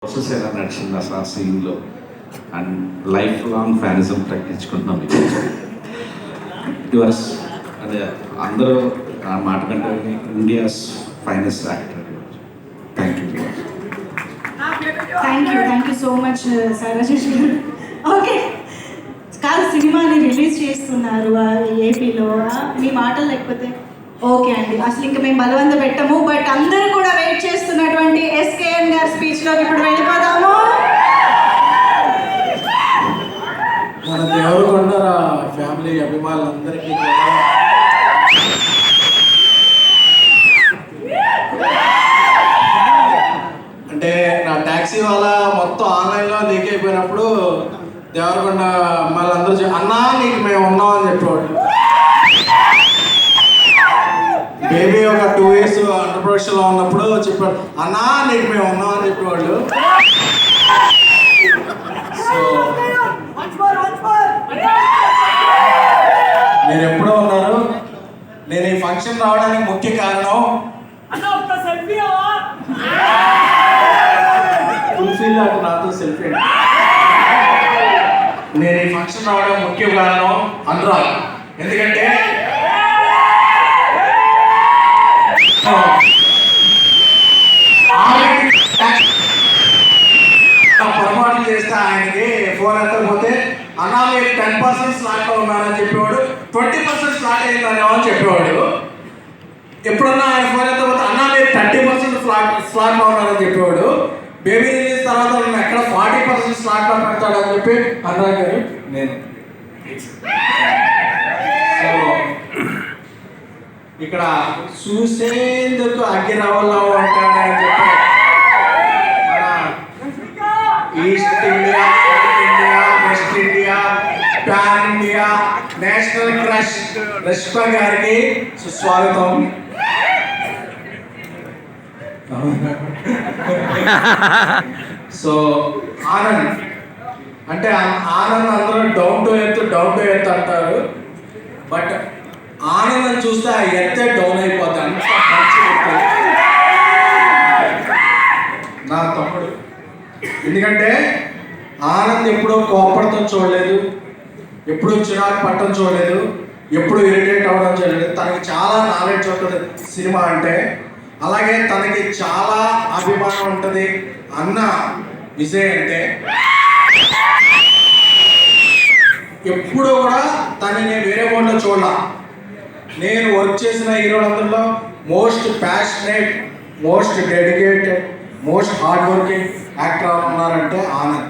Process ఎలా నడిచింది అసలు ఆ సీన్లో అండ్ లైఫ్ లాంగ్ ఫ్యానిజం ప్రకటించుకుంటున్నాం యువర్స్ అదే అందరూ ఆ మాట కంటే India's finest actor. Thank you so much సరజేష్ గారు. ఓకే కాదు, సినిమాని రిలీజ్ చేస్తున్నారు ఏపీలో, మీ మాటలు లేకపోతే ఓకే అండి. అసలు ఇంకా మేము బలవంత పెట్టము, బట్ అందరూ కూడా వెయిట్ చేస్తున్నటువంటి ఎస్కేఎన్ గారి స్పీచ్లోకి ఇప్పుడు వెళ్ళిపోదాము. మన దేవరకొండ ఫ్యామిలీ అభిమానులందరికీ అంటే నా ట్యాక్సీ వాళ్ళ మొత్తం ఆన్లైన్లో లీక్ అయిపోయినప్పుడు దేవరకొండ అమ్మాయిలందరూ అన్నా నీకు మేము ఉన్నాం అని చెప్పేవాళ్ళు. బేబీ ఒక 2 years అండర్ ప్రొడక్షన్లో ఉన్నప్పుడు చెప్పాడు అన్నా నీకు మేము ఉన్నాం అని చెప్పేవాళ్ళు. సో మీరు ఎప్పుడో ఉన్నారు. నేను ఈ ఫంక్షన్ రావడానికి ముఖ్య కారణం ఫుల్ఫిల్ అటు నాతో సెల్ఫీ. నేను ఈ ఫంక్షన్ రావడానికి ముఖ్య కారణం అనురాగ్. ఎందుకంటే పొరపాట్లు చేస్తే ఆయనకి ఫోన్ ఎత్తకపోతే అన్నా మీరు 10% స్లాట్లో ఉన్నారని చెప్పేవాడు, 20% స్లాట్ అయిందని చెప్పేవాడు. ఎప్పుడన్నా ఆయన ఫోన్ ఎత్తకపోతే అన్నా మీరు 30% స్లాట్లో ఉన్నారని చెప్పేవాడు. బేబీ రిలీజ్ తర్వాత నేను ఎక్కడ 40% స్లాట్లో పెడతాడని చెప్పి అనురాగ్ గారు నేను ఇక్కడ చూసేందుకు అగ్గిరావులావు అంటాడని చెప్పి east India, south India, west India, pan India national crush Rashmika గారికి సుస్వాగతం. సో ఆనంద్ అంటే ఆనంద్ అందరూ డౌన్ టు ఎర్త్ అంటారు, బట్ ఆనందం చూస్తే ఆ ఎత్తే డౌన్ అయిపోతాయి. అంత మంచి నా తమ్ముడు. ఎందుకంటే ఆనంద్ ఎప్పుడూ కోపడటం చూడలేదు, ఎప్పుడూ చిరాకు పట్టడం చూడలేదు, ఎప్పుడు ఇరిటేట్ అవ్వడం చూడలేదు. తనకి చాలా నాలెడ్జ్ ఉంటుంది సినిమా అంటే, అలాగే తనకి చాలా అభిమానం ఉంటుంది అన్న విజయ్ అంటే. ఎప్పుడు కూడా తనని వేరే మోడ్లో చూడాల. నేను వర్క్ చేసిన హీరోలందరిలో most passionate, most dedicated, most hard working actor ఉన్నారంటే ఆనంద్.